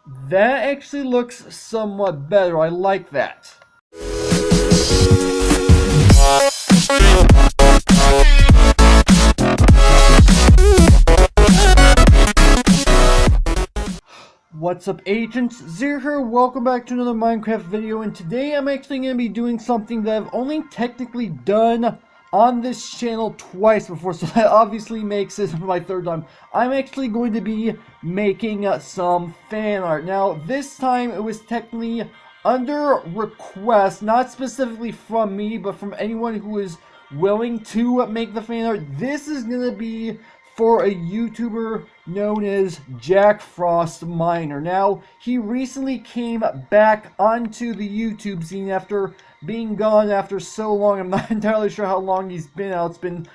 That actually looks somewhat better. I like that. What's up, agents? Zero here. Welcome back to another Minecraft video, and today I'm actually going to be doing something that I've only technically done on this channel twice before, so that obviously makes this my third time. I'm actually going to be making some fan art. Now, this time it was technically under request, not specifically from me, but from anyone who is willing to make the fan art. This is going to be for a YouTuber known as Jack Frost Miner. Now, he recently came back onto the YouTube scene after being gone after so long. I'm not entirely sure how long he's been out. It's been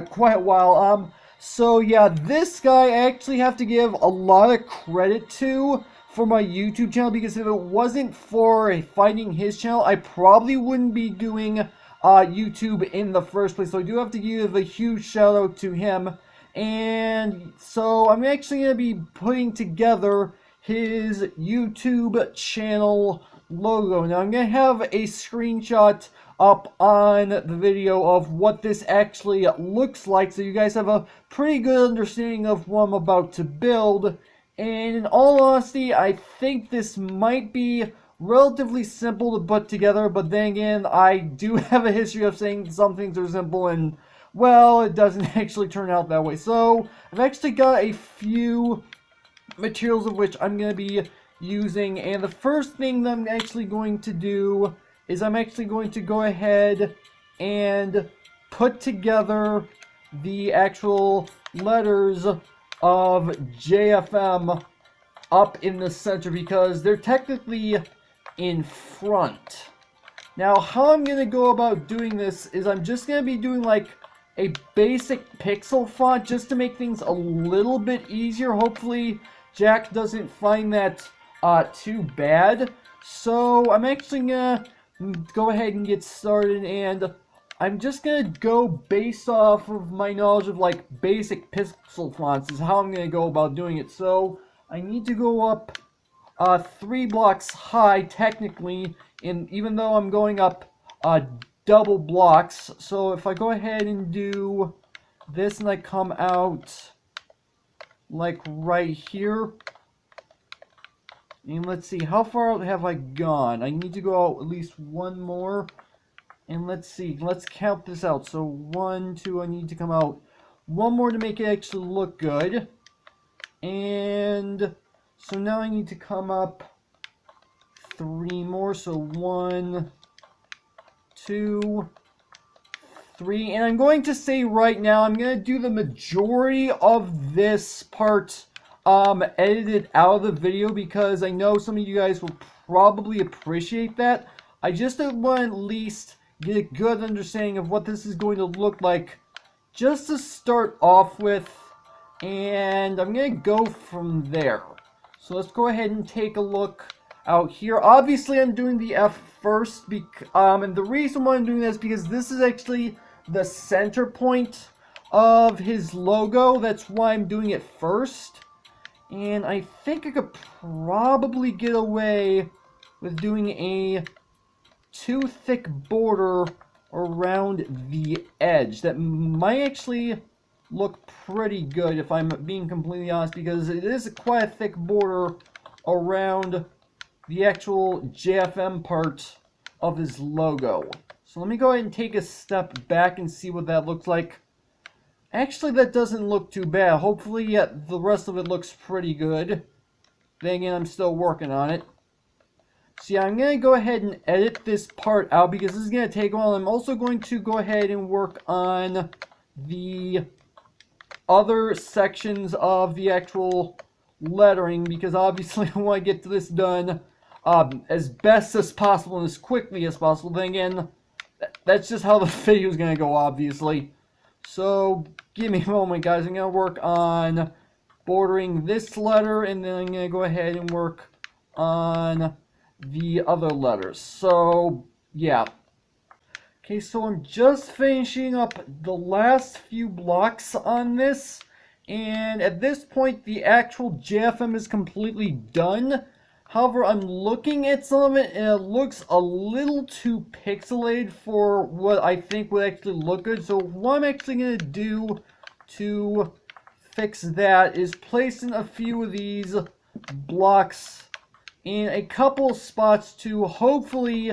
quite a while. So yeah, this guy I actually have to give a lot of credit to for my YouTube channel, because if it wasn't for finding his channel, I probably wouldn't be doing YouTube in the first place. So I do have to give a huge shout out to him. And so I'm actually going to be putting together his YouTube channel logo. Now I'm going to have a screenshot up on the video of what this actually looks like, so you guys have a pretty good understanding of what I'm about to build. And in all honesty, I think this might be relatively simple to put together, but then again, I do have a history of saying some things are simple and, well, it doesn't actually turn out that way. So I've actually got a few materials of which I'm going to be using, and the first thing that I'm actually going to do is I'm actually going to go ahead and put together the actual letters of JFM up in the center, because they're technically in front. Now, how I'm going to go about doing this is I'm just going to be doing like a basic pixel font just to make things a little bit easier. Hopefully Jack doesn't find that too bad. So I'm actually gonna go ahead and get started, and I'm just gonna go based off of my knowledge of like basic pixel fonts is how I'm gonna go about doing it. So I need to go up 3 blocks high technically, and even though I'm going up double blocks. So if I go ahead and do this and I come out like right here, and let's see, how far out have I gone? I need to go out at least one more, and let's see, let's count this out. So 1, 2, I need to come out one more to make it actually look good, and so now I need to come up 3 more. So 1, 2, 3, and I'm going to say right now I'm going to do the majority of this part edited out of the video, because I know some of you guys will probably appreciate that. I just want to at least get a good understanding of what this is going to look like just to start off with, and I'm going to go from there. So let's go ahead and take a look out here. Obviously I'm doing the F first, and the reason why I'm doing this is because this is actually the center point of his logo. That's why I'm doing it first, and I think I could probably get away with doing a too thick border around the edge. That might actually look pretty good if I'm being completely honest, because it is quite a thick border around the actual JFM part of his logo. So let me go ahead and take a step back and see what that looks like. Actually, that doesn't look too bad. Hopefully, the rest of it looks pretty good. Then again, I'm still working on it. So yeah, I'm going to go ahead and edit this part out, because this is going to take a while. I'm also going to go ahead and work on the other sections of the actual lettering, because obviously I want to get this done as best as possible and as quickly as possible. Then again, that's just how the video is going to go, obviously. So give me a moment, guys. I'm going to work on bordering this letter, and then I'm going to go ahead and work on the other letters. So yeah. Okay, so I'm just finishing up the last few blocks on this, and at this point the actual JFM is completely done. However, I'm looking at some of it and it looks a little too pixelated for what I think would actually look good. So what I'm actually going to do to fix that is place in a few of these blocks in a couple spots to hopefully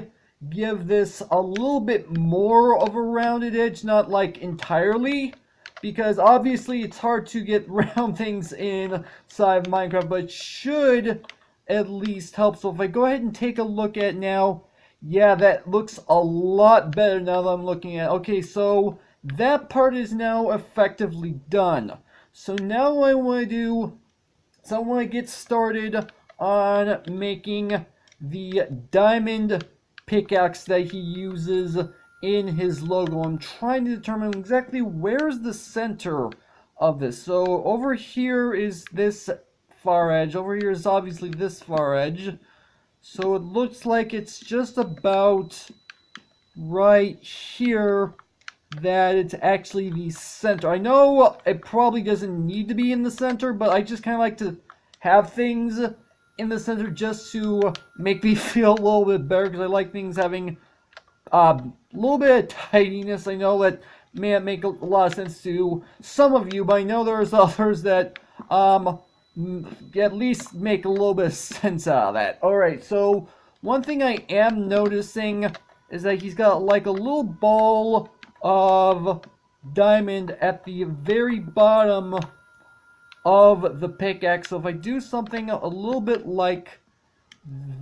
give this a little bit more of a rounded edge, not like entirely, because obviously it's hard to get round things inside of Minecraft, but it should at least help. So if I go ahead and take a look at now, yeah, that looks a lot better now that I'm looking at. Okay, so that part is now effectively done. So now what I want to do is I want to get started on making the diamond pickaxe that he uses in his logo. I'm trying to determine exactly where's the center of this. So over here is this far edge. Over here is obviously this far edge. So it looks like it's just about right here that it's actually the center. I know it probably doesn't need to be in the center, but I just kind of like to have things in the center just to make me feel a little bit better, because I like things having a little bit of tidiness. I know that may not make a lot of sense to some of you, but I know there's others that at least make a little bit of sense out of that. Alright, so one thing I am noticing is that he's got like a little ball of diamond at the very bottom of the pickaxe. So if I do something a little bit like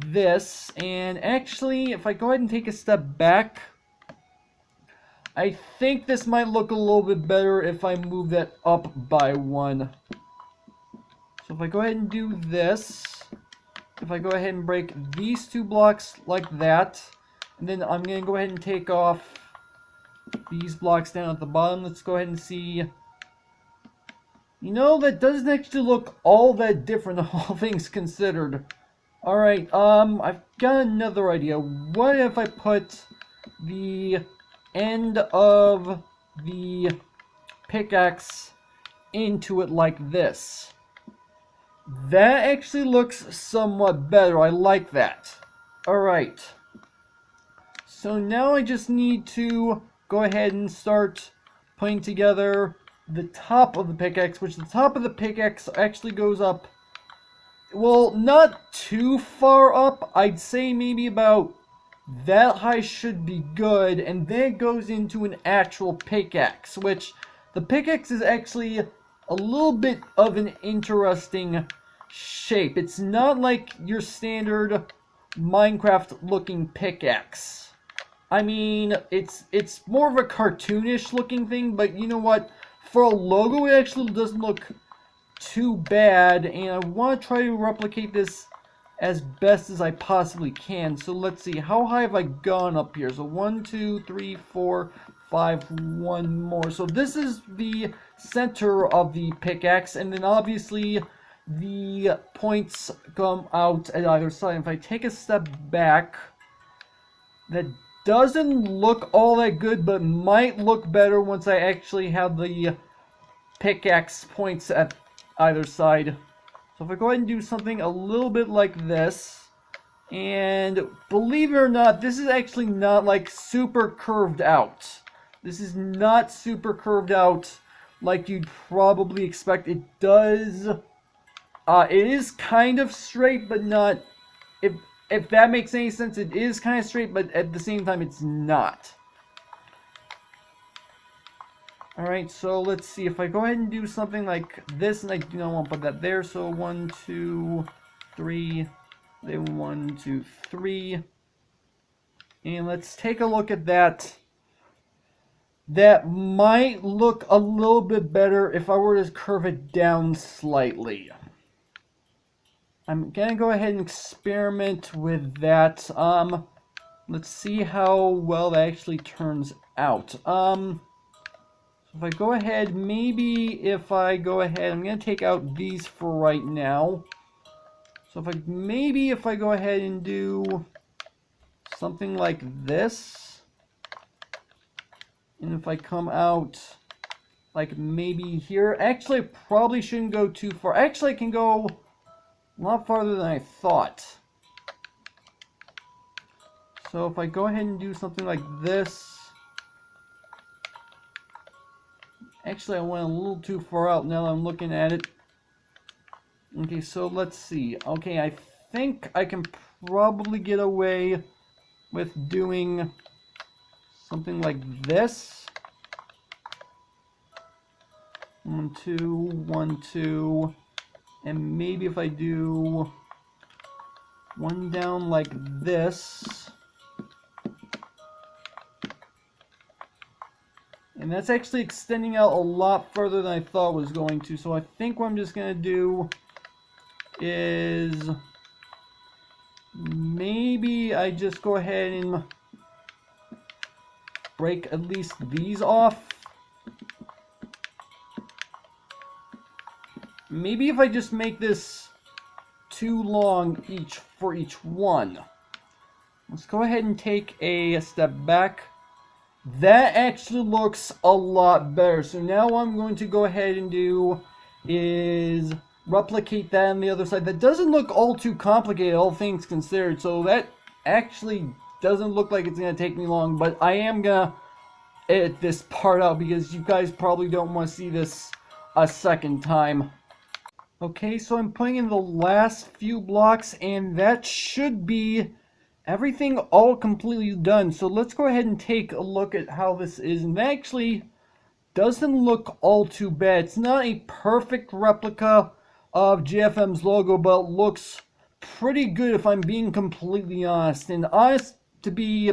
this, and actually if I go ahead and take a step back, I think this might look a little bit better if I move that up by one. So if I go ahead and do this, if I go ahead and break these two blocks like that, and then I'm going to go ahead and take off these blocks down at the bottom. Let's go ahead and see. You know, that doesn't actually look all that different, all things considered. Alright, I've got another idea. What if I put the end of the pickaxe into it like this? That actually looks somewhat better. I like that. Alright. So now I just need to go ahead and start putting together the top of the pickaxe, which the top of the pickaxe actually goes up, well, not too far up. I'd say maybe about that high should be good, and then it goes into an actual pickaxe, which the pickaxe is actually a little bit of an interesting shape. It's not like your standard Minecraft looking pickaxe. I mean, it's more of a cartoonish looking thing, but you know what? For a logo, it actually doesn't look too bad, and I want to try to replicate this as best as I possibly can. So let's see, how high have I gone up here? So 1, 2, 3, 4, 5, one more. So this is the center of the pickaxe, and then obviously the points come out at either side. If I take a step back, that doesn't look all that good, but might look better once I actually have the pickaxe points at either side. So if I go ahead and do something a little bit like this, and believe it or not, this is actually not like super curved out. This is not super curved out like you'd probably expect. It does, it is kind of straight, but not, if that makes any sense. It is kind of straight, but at the same time, it's not. Alright, so let's see. If I go ahead and do something like this, and I do not want to put that there, so 1, 2, 3, then 1, 2, 3. And let's take a look at that. That might look a little bit better if I were to curve it down slightly. I'm gonna go ahead and experiment with that. Let's see how well that actually turns out. So if I go ahead, maybe if I go ahead, I'm gonna take out these for right now. So if I go ahead and do something like this, and if I come out like maybe here, actually I probably shouldn't go too far. Actually, I can go a lot farther than I thought. So if I go ahead and do something like this... Actually, I went a little too far out now that I'm looking at it. Okay, so let's see. Okay, I think I can probably get away with doing something like this. 1, 2, 1, 2. And maybe if I do one down like this. And that's actually extending out a lot further than I thought it was going to. So I think what I'm just going to do is maybe I just go ahead and break at least these off. Maybe if I just make this too long for each one. Let's go ahead and take a step back. That actually looks a lot better. So now what I'm going to go ahead and do is replicate that on the other side. That doesn't look all too complicated, all things considered. So that actually doesn't look like it's going to take me long. But I am going to edit this part out because you guys probably don't want to see this a second time. Okay, so I'm putting in the last few blocks, and that should be everything all completely done. So let's go ahead and take a look at how this is. And that actually doesn't look all too bad. It's not a perfect replica of JFM's logo, but it looks pretty good if I'm being completely honest. And to be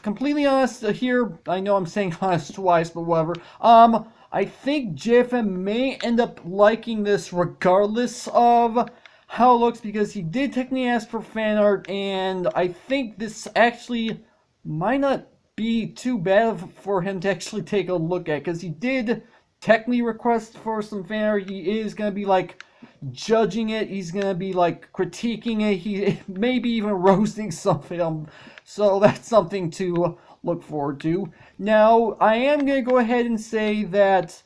completely honest here, I know I'm saying honest twice, but whatever. I think JFM may end up liking this regardless of how it looks, because he did technically ask for fan art, and I think this actually might not be too bad for him to actually take a look at, because he did technically request for some fan art. He is going to be like judging it, he's going to be like critiquing it, he maybe even roasting something, so that's something to look forward to. Now, I am going to go ahead and say that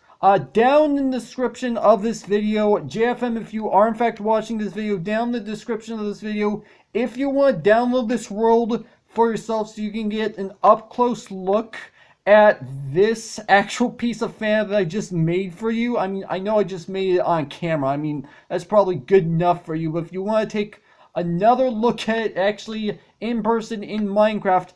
down in the description of this video, JFM, if you are in fact watching this video, down in the description of this video, if you want to download this world for yourself so you can get an up-close look at this actual piece of fan that I just made for you. I mean, I know I just made it on camera. I mean, that's probably good enough for you. But if you want to take another look at it actually in person in Minecraft,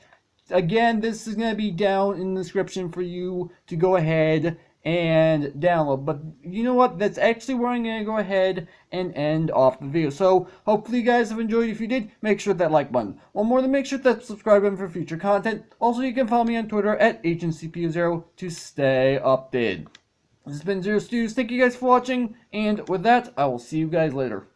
again, this is going to be down in the description for you to go ahead and download. But you know what? That's actually where I'm going to go ahead and end off the video. So hopefully you guys have enjoyed. If you did, make sure that like button. One more, than make sure that subscribe button for future content. Also, you can follow me on Twitter at AgentCPU0 to stay updated. This has been Zero Studios. Thank you guys for watching. And with that, I will see you guys later.